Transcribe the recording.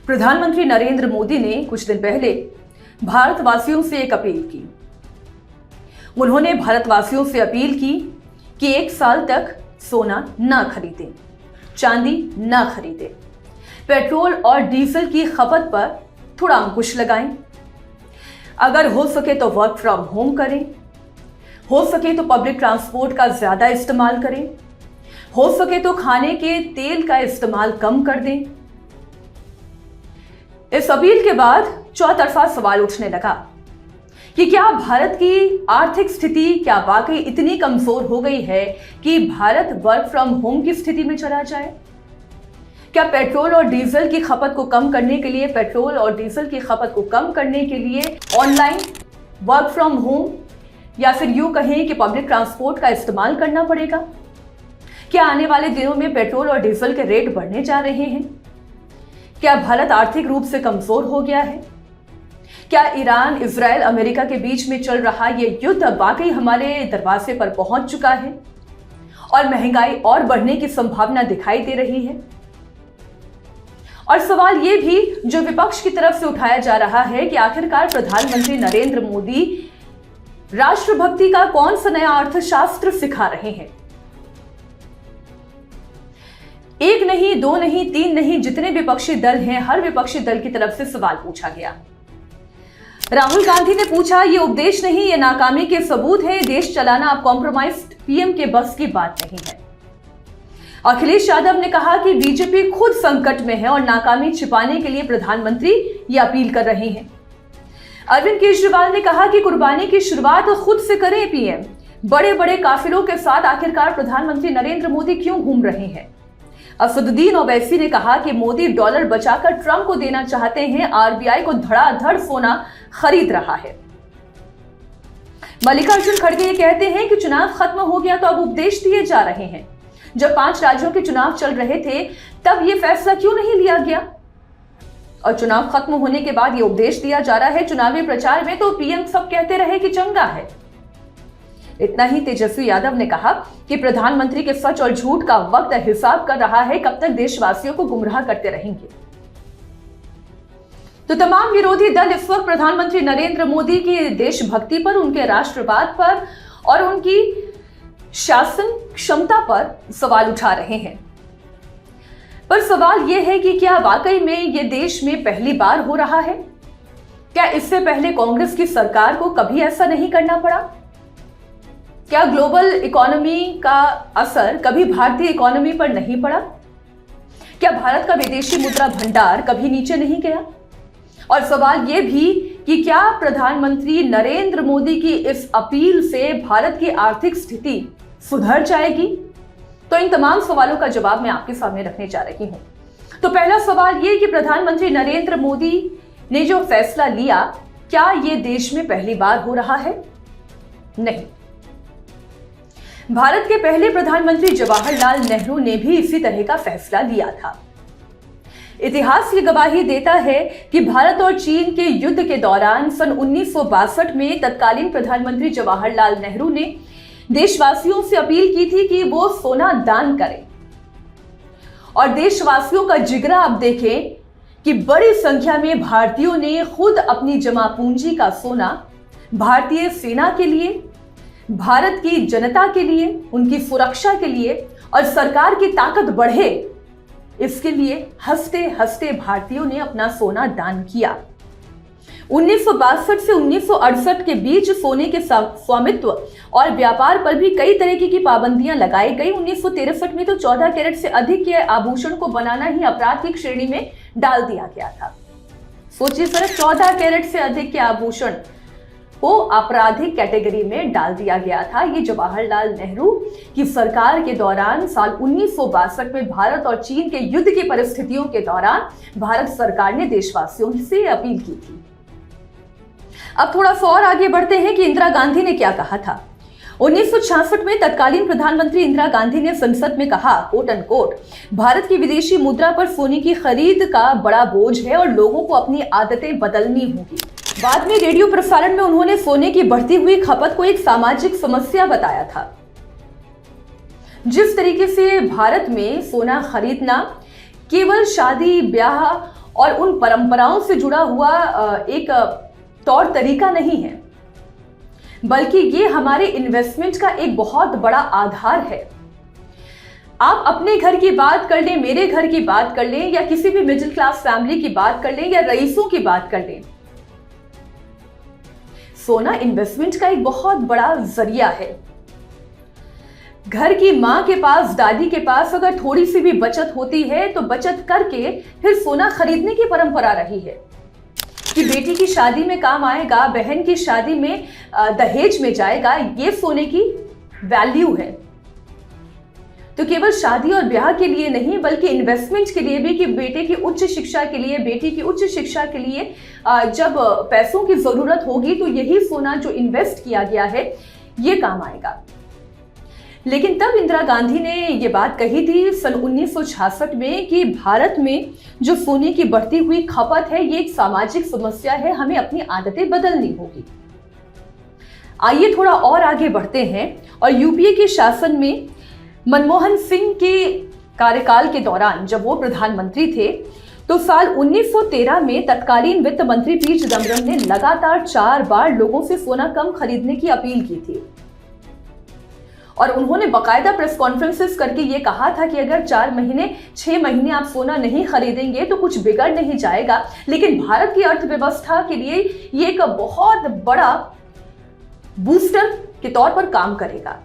प्रधानमंत्री नरेंद्र मोदी ने कुछ दिन पहले भारतवासियों से एक अपील की। उन्होंने भारतवासियों से अपील की कि 1 साल तक सोना ना खरीदें, चांदी ना खरीदें, पेट्रोल और डीजल की खपत पर थोड़ा अंकुश लगाएं। अगर हो सके तो वर्क फ्रॉम होम करें, हो सके तो पब्लिक ट्रांसपोर्ट का ज्यादा इस्तेमाल करें, हो सके तो खाने के तेल का इस्तेमाल कम कर दें। इस अपील के बाद चौतरफा सवाल उठने लगा कि क्या भारत की आर्थिक स्थिति क्या वाकई इतनी कमजोर हो गई है कि भारत वर्क फ्रॉम होम की स्थिति में चला जाए? क्या पेट्रोल और डीजल की खपत को कम करने के लिए ऑनलाइन वर्क फ्रॉम होम या फिर यूं कहें कि पब्लिक ट्रांसपोर्ट का इस्तेमाल करना पड़ेगा? क्या आने वाले दिनों में पेट्रोल और डीजल के रेट बढ़ने जा रहे हैं? क्या भारत आर्थिक रूप से कमजोर हो गया है? क्या ईरान, इजराइल, अमेरिका के बीच में चल रहा ये युद्ध वाकई हमारे दरवाजे पर पहुंच चुका है और महंगाई और बढ़ने की संभावना दिखाई दे रही है? और सवाल ये भी जो विपक्ष की तरफ से उठाया जा रहा है कि आखिरकार प्रधानमंत्री नरेंद्र मोदी राष्ट्रभक्ति का कौन सा नया अर्थशास्त्र सिखा रहे हैं? एक नहीं, दो नहीं, तीन नहीं, जितने विपक्षी दल हैं, हर विपक्षी दल की तरफ से सवाल पूछा गया। राहुल गांधी ने पूछा, ये उपदेश नहीं, ये नाकामी के सबूत है, देश चलाना अब कॉम्प्रोमाइज्ड पीएम के बस की बात नहीं है। अखिलेश यादव ने कहा कि बीजेपी खुद संकट में है और नाकामी छिपाने के लिए प्रधानमंत्री ये अपील कर रहे हैं। अरविंद केजरीवाल ने कहा कि कुर्बानी की शुरुआत खुद से करें पीएम। बड़े बड़े काफिलों के साथ आखिरकार प्रधानमंत्री नरेंद्र मोदी क्यों घूम रहे हैं? असदुद्दीन ओवैसी ने कहा कि मोदी डॉलर बचाकर ट्रंप को देना चाहते हैं, आरबीआई को धड़ाधड़ सोना खरीद रहा है। मल्लिकार्जुन खड़गे ये कहते हैं कि चुनाव खत्म हो गया तो अब उपदेश दिए जा रहे हैं। जब 5 राज्यों के चुनाव चल रहे थे तब ये फैसला क्यों नहीं लिया गया? और चुनाव खत्म होने के बाद ये उपदेश दिया जा रहा है। चुनावी प्रचार में तो पीएम सब कहते रहे कि चंगा है। इतना ही तेजस्वी यादव ने कहा कि प्रधानमंत्री के सच और झूठ का वक्त हिसाब कर रहा है, कब तक देशवासियों को गुमराह करते रहेंगे। तो तमाम विरोधी दल इस वक्त प्रधानमंत्री नरेंद्र मोदी की देशभक्ति पर, उनके राष्ट्रवाद पर और उनकी शासन क्षमता पर सवाल उठा रहे हैं। पर सवाल यह है कि क्या वाकई में यह देश में पहली बार हो रहा है? क्या इससे पहले कांग्रेस की सरकार को कभी ऐसा नहीं करना पड़ा? क्या ग्लोबल इकोनॉमी का असर कभी भारतीय इकोनॉमी पर नहीं पड़ा? क्या भारत का विदेशी मुद्रा भंडार कभी नीचे नहीं गया? और सवाल यह भी कि क्या प्रधानमंत्री नरेंद्र मोदी की इस अपील से भारत की आर्थिक स्थिति सुधर जाएगी? तो इन तमाम सवालों का जवाब मैं आपके सामने रखने जा रही हूं। तो पहला सवाल यह कि प्रधानमंत्री नरेंद्र मोदी ने जो फैसला लिया, क्या यह देश में पहली बार हो रहा है? नहीं। भारत के पहले प्रधानमंत्री जवाहरलाल नेहरू ने भी इसी तरह का फैसला लिया था। इतिहास की गवाही देता है कि भारत और चीन के युद्ध के दौरान सन 1962 में तत्कालीन प्रधानमंत्री जवाहरलाल नेहरू ने देशवासियों से अपील की थी कि वो सोना दान करें। और देशवासियों का जिगरा अब देखें कि बड़ी संख्या में भारतीयों ने खुद अपनी जमा पूंजी का सोना भारतीय सेना के लिए, भारत की जनता के लिए, उनकी सुरक्षा के लिए और सरकार की ताकत बढ़े, इसके लिए हंसते हंसते भारतीयों ने अपना सोना दान किया। 1962 से 1968 के बीच सोने के स्वामित्व और व्यापार पर भी कई तरह की पाबंदियां लगाई गई। 1963 में तो 14 कैरेट से अधिक के आभूषण को बनाना ही अपराध की श्रेणी में डाल दिया गया था। सोचिए सर, 14 कैरेट से अधिक के आभूषण को आपराधिक कैटेगरी में डाल दिया गया था। ये जवाहरलाल नेहरू की सरकार के दौरान साल 1962 में भारत और चीन के युद्ध की परिस्थितियों के दौरान भारत सरकार ने देशवासियों से अपील की थी। अब थोड़ा सा और आगे बढ़ते हैं कि इंदिरा गांधी ने क्या कहा था। 1966 में तत्कालीन प्रधानमंत्री इंदिरा गांधी ने संसद में कहा, कोट एंड कोट, भारत की विदेशी मुद्रा पर सोने की खरीद का बड़ा बोझ है और लोगों को अपनी आदतें बदलनी होगी। बाद में रेडियो प्रसारण में उन्होंने सोने की बढ़ती हुई खपत को एक सामाजिक समस्या बताया था। जिस तरीके से भारत में सोना खरीदना केवल शादी ब्याह और उन परंपराओं से जुड़ा हुआ एक तौर तरीका नहीं है, बल्कि ये हमारे इन्वेस्टमेंट का एक बहुत बड़ा आधार है। आप अपने घर की बात कर लें, मेरे घर की बात कर लें, या किसी भी मिडिल क्लास फैमिली की बात कर लें, या रईसों की बात कर लें, सोना इन्वेस्टमेंट का एक बहुत बड़ा जरिया है। घर की मां के पास, दादी के पास अगर थोड़ी सी भी बचत होती है तो बचत करके फिर सोना खरीदने की परंपरा रही है कि बेटी की शादी में काम आएगा, बहन की शादी में दहेज में जाएगा, ये सोने की वैल्यू है। तो केवल शादी और ब्याह के लिए नहीं, बल्कि इन्वेस्टमेंट के लिए भी, कि बेटे की उच्च शिक्षा के लिए, बेटी की उच्च शिक्षा के लिए जब पैसों की जरूरत होगी तो यही सोना जो इन्वेस्ट किया गया है ये काम आएगा। लेकिन तब इंदिरा गांधी ने ये बात कही थी सन 1966 में कि भारत में जो सोने की बढ़ती हुई खपत है ये एक सामाजिक समस्या है, हमें अपनी आदतें बदलनी होगी। आइए थोड़ा और आगे बढ़ते हैं और यूपीए के शासन में मनमोहन सिंह के कार्यकाल के दौरान जब वो प्रधानमंत्री थे तो साल 1913 में तत्कालीन वित्त मंत्री पी चिदम्बरम ने लगातार 4 बार लोगों से सोना कम खरीदने की अपील की थी और उन्होंने बकायदा प्रेस कॉन्फ्रेंसेस करके ये कहा था कि अगर 4 महीने 6 महीने आप सोना नहीं खरीदेंगे तो कुछ बिगड़ नहीं जाएगा, लेकिन भारत की अर्थव्यवस्था के लिए ये एक बहुत बड़ा बूस्टर के तौर पर काम करेगा।